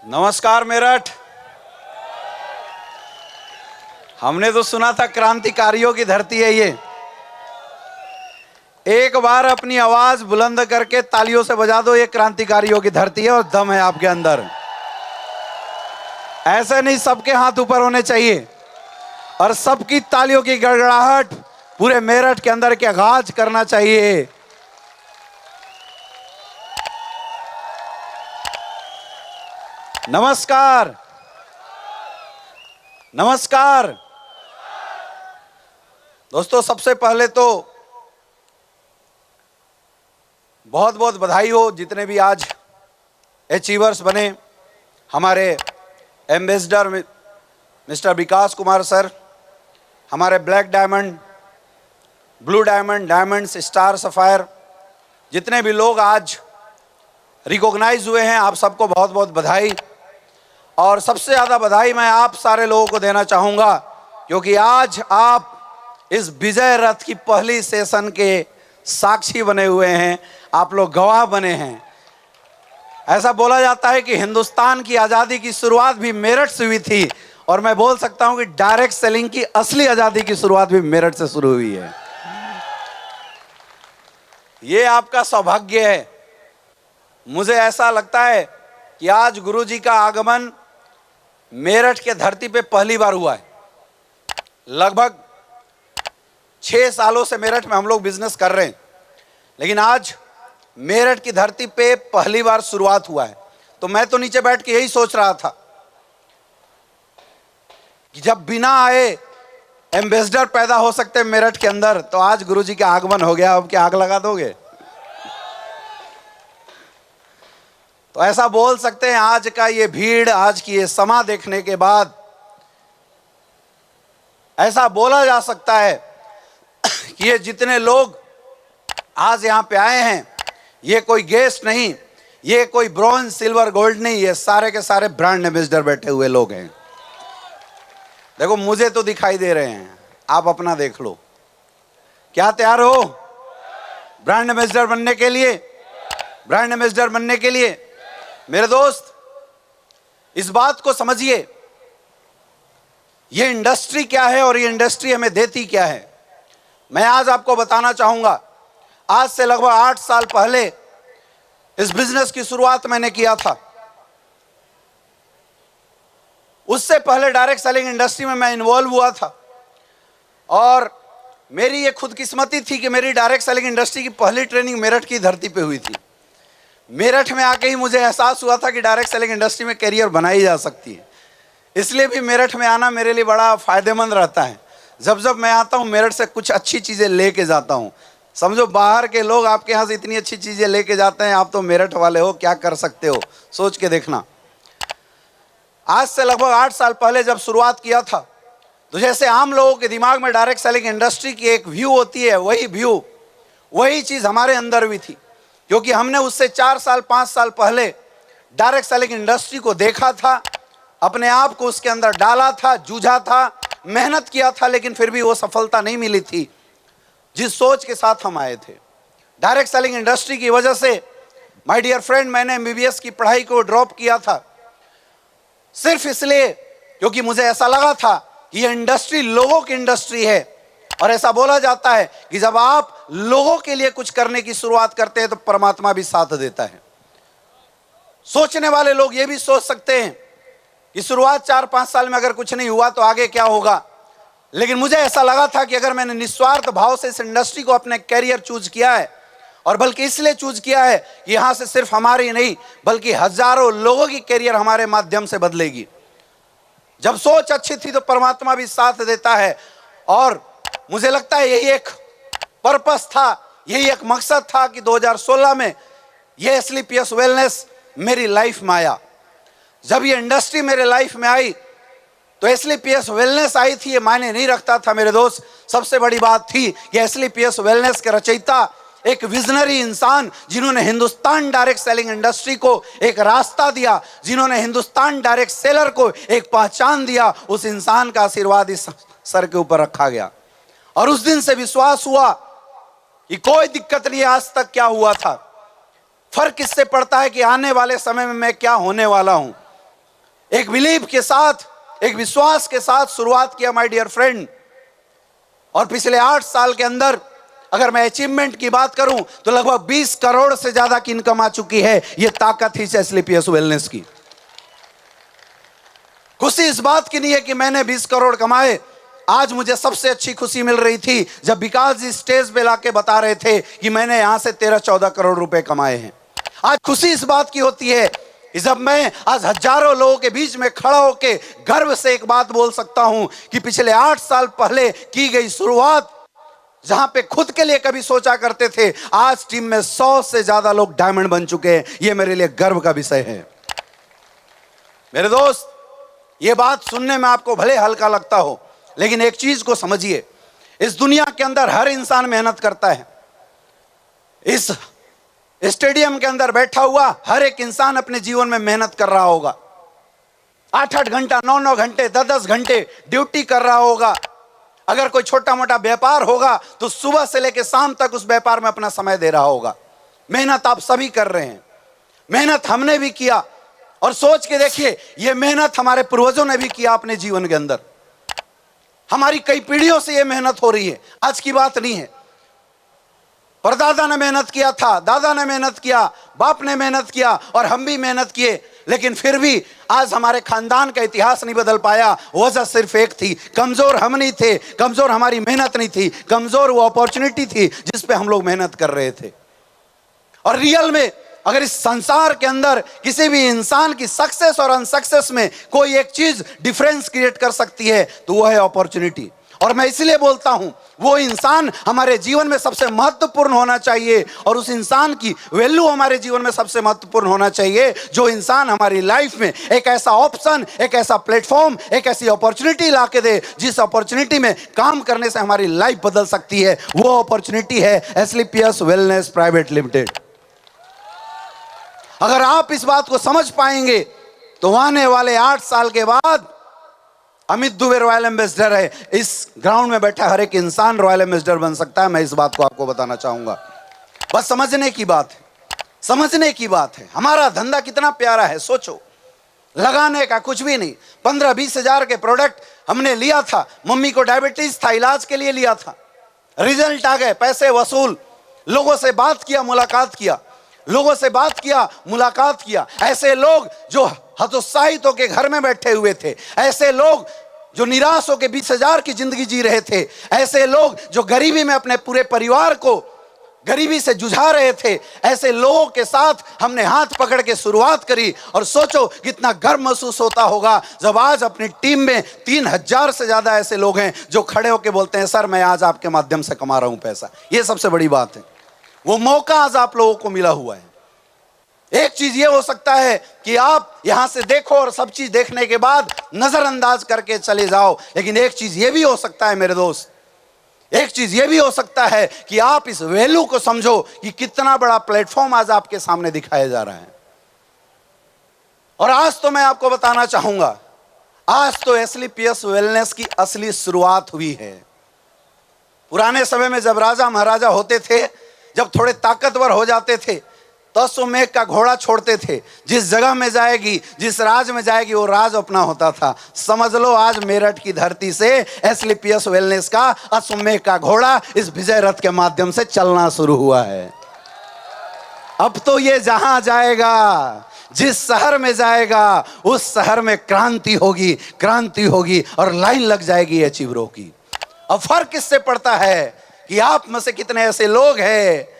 नमस्कार मेरठ। हमने तो सुना था क्रांतिकारियों की धरती है ये। एक बार अपनी आवाज बुलंद करके तालियों से बजा दो, ये क्रांतिकारियों की धरती है और दम है आपके अंदर। ऐसे नहीं, सबके हाथ ऊपर होने चाहिए और सबकी तालियों की गड़गड़ाहट पूरे मेरठ के अंदर के आगाज करना चाहिए। नमस्कार, नमस्कार दोस्तों। सबसे पहले तो बहुत बहुत बधाई हो जितने भी आज अचीवर्स बने। हमारे एम्बेसडर मिस्टर विकास कुमार सर, हमारे black diamond, blue diamond, diamonds, star, sapphire, जितने भी लोग आज रिकॉग्नाइज हुए हैं, आप सबको बहुत बहुत बधाई। और सबसे ज़्यादा बधाई मैं आप सारे लोगों को देना चाहूँगा क्योंकि आज आप इस विजय रथ की पहली सेशन के साक्षी बने हुए हैं, आप लोग गवाह बने हैं। ऐसा बोला जाता है कि हिंदुस्तान की आज़ादी की शुरुआत भी मेरठ से हुई थी और मैं बोल सकता हूं कि डायरेक्ट सेलिंग की असली आज़ादी की शुरुआत भी मेरठ से शुरू हुई है। ये आपका सौभाग्य है। मुझे ऐसा लगता है कि आज गुरुजी का आगमन मेरठ के धरती पे पहली बार हुआ है। लगभग 6 सालों से मेरठ में हम लोग बिजनेस कर रहे हैं, लेकिन आज मेरठ की धरती पे पहली बार शुरुआत हुआ है। तो मैं तो नीचे बैठ के यही सोच रहा था कि जब बिना आए एम्बेसडर पैदा हो सकते मेरठ के अंदर, तो आज गुरुजी का आगमन हो गया, अब क्या आग लगा दोगे? तो ऐसा बोल सकते हैं आज का ये भीड़, आज की ये समा देखने के बाद ऐसा बोला जा सकता है कि ये जितने लोग आज यहां पे आए हैं, ये कोई गेस्ट नहीं, ये कोई ब्रॉन्ज, सिल्वर, गोल्ड नहीं, ये सारे के सारे ब्रांड एम्बेसडर बैठे हुए लोग हैं। देखो मुझे तो दिखाई दे रहे हैं, आप अपना देख लो। क्या तैयार हो ब्रांड एम्बेसडर बनने के लिए? ब्रांड एम्बेसडर बनने के लिए मेरे दोस्त इस बात को समझिए, ये इंडस्ट्री क्या है और ये इंडस्ट्री हमें देती क्या है। मैं आज आपको बताना चाहूंगा। आज से लगभग 8 साल पहले इस बिजनेस की शुरुआत मैंने किया था। उससे पहले डायरेक्ट सेलिंग इंडस्ट्री में मैं इन्वॉल्व हुआ था और मेरी ये खुदकिस्मती थी कि मेरी डायरेक्ट सेलिंग इंडस्ट्री की पहली ट्रेनिंग मेरठ की धरती पे हुई थी। मेरठ में आके ही मुझे एहसास हुआ था कि डायरेक्ट सेलिंग इंडस्ट्री में करियर बनाई जा सकती है। इसलिए भी मेरठ में आना मेरे लिए बड़ा फायदेमंद रहता है। जब जब मैं आता हूँ मेरठ से कुछ अच्छी चीज़ें लेके जाता हूँ। समझो बाहर के लोग आपके यहाँ से इतनी अच्छी चीज़ें लेके जाते हैं, आप तो मेरठ वाले हो, क्या कर सकते हो, सोच के देखना। आज से लगभग 8 साल पहले जब शुरुआत किया था, तो जैसे आम लोगों के दिमाग में डायरेक्ट सेलिंग इंडस्ट्री की एक व्यू होती है, वही चीज़ हमारे अंदर भी थी, क्योंकि हमने उससे 4 साल 5 साल पहले डायरेक्ट सेलिंग इंडस्ट्री को देखा था, अपने आप को उसके अंदर डाला था, जूझा था, मेहनत किया था, लेकिन फिर भी वो सफलता नहीं मिली थी जिस सोच के साथ हम आए थे। डायरेक्ट सेलिंग इंडस्ट्री की वजह से माय डियर फ्रेंड, मैंने MBBS की पढ़ाई को ड्रॉप किया था सिर्फ इसलिए क्योंकि मुझे ऐसा लगा था कि ये इंडस्ट्री लोगों की इंडस्ट्री है और ऐसा बोला जाता है कि जब आप लोगों के लिए कुछ करने की शुरुआत करते हैं तो परमात्मा भी साथ देता है। सोचने वाले लोग ये भी सोच सकते हैं कि शुरुआत 4-5 साल में अगर कुछ नहीं हुआ तो आगे क्या होगा, लेकिन मुझे ऐसा लगा था कि अगर मैंने निस्वार्थ भाव से इस इंडस्ट्री को अपने कैरियर चूज किया है, और बल्कि इसलिए चूज किया है कि यहां से सिर्फ हमारी नहीं बल्कि हजारों लोगों की कैरियर हमारे माध्यम से बदलेगी। जब सोच अच्छी थी तो परमात्मा भी साथ देता है और मुझे लगता है यही एक पर्पस था, यही एक मकसद था कि 2016 में ये SLPS वेलनेस मेरी लाइफ में आया। जब ये इंडस्ट्री मेरे लाइफ में आई तो SLPS वेलनेस आई थी, ये मायने नहीं रखता था मेरे दोस्त। सबसे बड़ी बात थी कि SLPS वेलनेस के रचयिता एक विजनरी इंसान, जिन्होंने हिंदुस्तान डायरेक्ट सेलिंग इंडस्ट्री को एक रास्ता दिया, जिन्होंने हिंदुस्तान डायरेक्ट सेलर को एक पहचान दिया, उस इंसान का आशीर्वाद इस सर के ऊपर रखा गया। और उस दिन से विश्वास हुआ कि कोई दिक्कत नहीं, आज तक क्या हुआ था, फर्क इससे पड़ता है कि आने वाले समय में मैं क्या होने वाला हूं। एक बिलीव के साथ, एक विश्वास के साथ शुरुआत किया माय डियर फ्रेंड। और पिछले 8 साल के अंदर अगर मैं अचीवमेंट की बात करूं तो लगभग 20 करोड़ से ज्यादा की इनकम आ चुकी है। यह ताकत ही एसलीपीएस वेलनेस की। खुशी इस बात की नहीं है कि मैंने 20 करोड़ कमाए। आज मुझे सबसे अच्छी खुशी मिल रही थी जब विकास जी स्टेज पे लाके बता रहे थे कि मैंने यहां से 13-14 करोड़ रुपए कमाए हैं। आज खुशी इस बात की होती है कि जब मैं आज हजारों लोगों के बीच में खड़ा होके गर्व से एक बात बोल सकता हूं कि पिछले 8 साल पहले की गई शुरुआत, जहां पे खुद के लिए कभी सोचा करते थे, आज टीम में 100 से ज्यादा लोग डायमंड बन चुके हैं। यह मेरे लिए गर्व का विषय है। मेरे दोस्त, यह बात सुनने में आपको भले हल्का लगता हो, लेकिन एक चीज को समझिए, इस दुनिया के अंदर हर इंसान मेहनत करता है। इस स्टेडियम के अंदर बैठा हुआ हर एक इंसान अपने जीवन में मेहनत कर रहा होगा। 8-8 घंटा, 9-9 घंटे, 10-10 घंटे ड्यूटी कर रहा होगा। अगर कोई छोटा मोटा व्यापार होगा तो सुबह से लेकर शाम तक उस व्यापार में अपना समय दे रहा होगा। मेहनत आप सभी कर रहे हैं, मेहनत हमने भी किया। और सोच के देखिए, यह मेहनत हमारे पूर्वजों ने भी किया अपने जीवन के अंदर। हमारी कई पीढ़ियों से यह मेहनत हो रही है, आज की बात नहीं है। परदादा ने मेहनत किया था, दादा ने मेहनत किया, बाप ने मेहनत किया और हम भी मेहनत किए, लेकिन फिर भी आज हमारे खानदान का इतिहास नहीं बदल पाया। वजह सिर्फ एक थी, कमजोर हम नहीं थे, कमजोर हमारी मेहनत नहीं थी, कमजोर वो अपॉर्चुनिटी थी जिस पे हम लोग मेहनत कर रहे थे। और रियल में अगर इस संसार के अंदर किसी भी इंसान की सक्सेस और अनसक्सेस में कोई एक चीज डिफरेंस क्रिएट कर सकती है तो वो है अपॉर्चुनिटी। और मैं इसलिए बोलता हूं, वो इंसान हमारे जीवन में सबसे महत्वपूर्ण होना चाहिए और उस इंसान की वैल्यू हमारे जीवन में सबसे महत्वपूर्ण होना चाहिए जो इंसान हमारी लाइफ में एक ऐसा ऑप्शन, एक ऐसा प्लेटफॉर्म, एक ऐसी अपॉर्चुनिटी ला के दे जिस अपॉर्चुनिटी में काम करने से हमारी लाइफ बदल सकती है। वो अपॉर्चुनिटी है एसलीपीएस वेलनेस प्राइवेट लिमिटेड। अगर आप इस बात को समझ पाएंगे तो आने वाले 8 साल के बाद अमित दुबे रॉयल एम्बेसडर है। इस ग्राउंड में बैठा हर एक इंसान रॉयल एम्बेसडर बन सकता है। मैं इस बात को आपको बताना चाहूंगा। बस समझने की बात है, समझने की बात है। हमारा धंधा कितना प्यारा है, सोचो। लगाने का कुछ भी नहीं, 15-20 हजार के प्रोडक्ट हमने लिया था। मम्मी को डायबिटीज था, इलाज के लिए लिया था। रिजल्ट आ गए, पैसे वसूल, लोगों से बात किया, मुलाकात किया, लोगों से बात किया, मुलाकात किया। ऐसे लोग जो हतोत्साहित होकर घर में बैठे हुए थे, ऐसे लोग जो निराश होकर 20 हजार की जिंदगी जी रहे थे, ऐसे लोग जो गरीबी में अपने पूरे परिवार को गरीबी से जुझा रहे थे, ऐसे लोगों के साथ हमने हाथ पकड़ के शुरुआत करी। और सोचो कितना गर्व महसूस होता होगा जब आज अपनी टीम में 3000 से ज्यादा ऐसे लोग हैं जो खड़े होकर बोलते हैं, सर मैं आज आपके माध्यम से कमा रहा हूं पैसा। यह सबसे बड़ी बात है। वो मौका आज आप लोगों को मिला हुआ है। एक चीज ये हो सकता है कि आप यहां से देखो और सब चीज देखने के बाद नजरअंदाज करके चले जाओ, लेकिन एक चीज ये भी हो सकता है मेरे दोस्त, एक चीज ये भी हो सकता है कि आप इस वैल्यू को समझो कि कितना बड़ा प्लेटफॉर्म आज आपके सामने दिखाया जा रहा है। और आज तो मैं आपको बताना चाहूंगा, आज तो एसलीपीएस वेलनेस की असली शुरुआत हुई है। पुराने समय में जब राजा महाराजा होते थे, जब थोड़े ताकतवर हो जाते थे तो अश्वमेघ का घोड़ा छोड़ते थे। जिस जगह में जाएगी, जिस राज में जाएगी, वो राज अपना होता था। समझ लो आज मेरठ की धरती से एसलीपीएस वेलनेस का अश्वमेघ का घोड़ा इस विजय रथ के माध्यम से चलना शुरू हुआ है। अब तो ये जहां जाएगा, जिस शहर में जाएगा, उस शहर में क्रांति होगी, क्रांति होगी और लाइन लग जाएगी अचीवरों की। अब फर्क किससे पड़ता है कि आप में से कितने ऐसे लोग हैं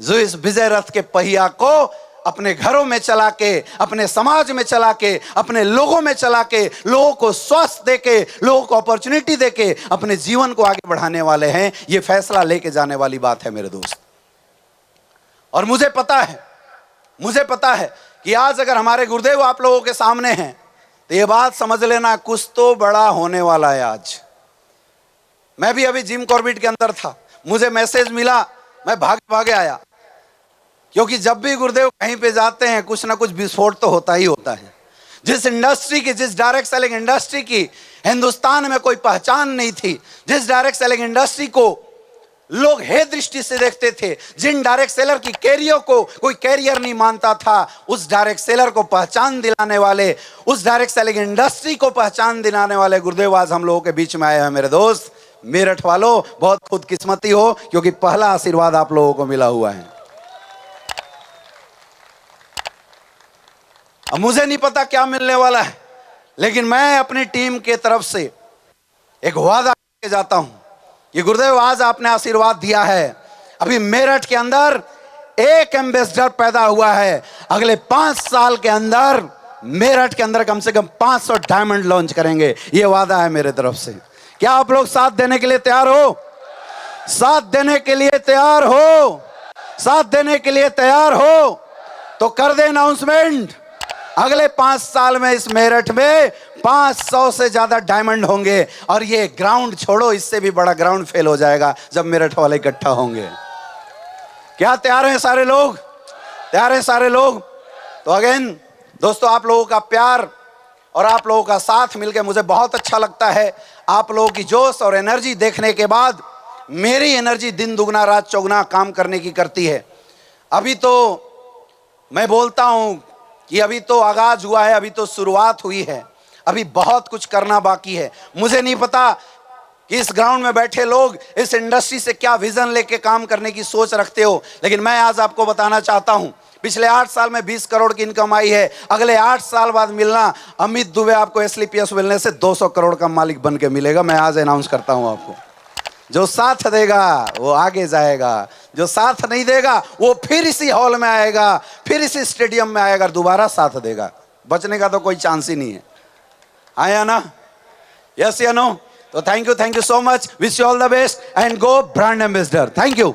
जो इस विजय रथ के पहिया को अपने घरों में चला के, अपने समाज में चला के, अपने लोगों में चला के, लोगों को स्वास्थ्य देके, लोगों को अपॉर्चुनिटी देके अपने जीवन को आगे बढ़ाने वाले हैं। ये फैसला लेके जाने वाली बात है मेरे दोस्त। और मुझे पता है कि आज अगर हमारे गुरुदेव आप लोगों के सामने हैं तो ये बात समझ लेना, कुछ तो बड़ा होने वाला है आज। मैं भी अभी जिम कॉर्बेट के अंदर था, मुझे मैसेज मिला, मैं भागे आया, क्योंकि जब भी गुरुदेव कहीं पे जाते हैं कुछ ना कुछ विस्फोट तो होता ही होता है। जिस इंडस्ट्री की, जिस डायरेक्ट सेलिंग इंडस्ट्री की हिंदुस्तान में कोई पहचान नहीं थी, जिस डायरेक्ट सेलिंग इंडस्ट्री को लोग हे दृष्टि से देखते थे। जिन डायरेक्ट सेलर की कैरियर को कोई कैरियर नहीं मानता था, उस डायरेक्ट सेलर को पहचान दिलाने वाले, उस डायरेक्ट सेलिंग इंडस्ट्री को पहचान दिलाने वाले गुरुदेव आज हम लोगों के बीच में आए हैं। मेरे दोस्त मेरठ वालों, बहुत खुदकिस्मती हो, क्योंकि पहला आशीर्वाद आप लोगों को मिला हुआ है। अब मुझे नहीं पता क्या मिलने वाला है, लेकिन मैं अपनी टीम के तरफ से एक वादा करके जाता हूं कि गुरुदेव आज आपने आशीर्वाद दिया है, अभी मेरठ के अंदर एक एम्बेसडर पैदा हुआ है। अगले 5 साल के अंदर मेरठ के अंदर कम से कम 500 डायमंड लॉन्च करेंगे, यह वादा है मेरे तरफ से। क्या आप लोग साथ देने के लिए तैयार हो? साथ देने के लिए तैयार हो? साथ देने के लिए तैयार हो तो कर दे अनाउंसमेंट। अगले 5 साल में इस मेरठ में 500 से ज्यादा डायमंड होंगे, और ये ग्राउंड छोड़ो, इससे भी बड़ा ग्राउंड फेल हो जाएगा जब मेरठ वाले इकट्ठा होंगे। क्या तैयार हैं सारे लोग? तैयार हैं सारे लोग? तो अगेन दोस्तों, आप लोगों का प्यार और आप लोगों का साथ मिलकर मुझे बहुत अच्छा लगता है। आप लोगों की जोश और एनर्जी देखने के बाद मेरी एनर्जी दिन दुगना रात चौगुना काम करने की करती है। अभी तो मैं बोलता हूं कि अभी तो आगाज हुआ है, अभी तो शुरुआत हुई है, अभी बहुत कुछ करना बाकी है। मुझे नहीं पता कि इस ग्राउंड में बैठे लोग इस इंडस्ट्री से क्या विजन लेके काम करने की सोच रखते हो, लेकिन मैं आज आपको बताना चाहता हूं, पिछले 8 साल में 20 करोड़ की इनकम आई है। अगले 8 साल बाद मिलना, अमित दुबे आपको एसलीपीएस मिलने से 200 करोड़ का मालिक बन के मिलेगा। मैं आज अनाउंस करता हूं आपको। जो साथ देगा वो आगे जाएगा, जो साथ नहीं देगा वो फिर इसी हॉल में आएगा, फिर इसी स्टेडियम में आएगा, दोबारा साथ देगा। बचने का तो कोई चांस ही नहीं है। आया ना? यस या नो? तो thank you so much, wish you all the best and go brand ambassador. Thank you.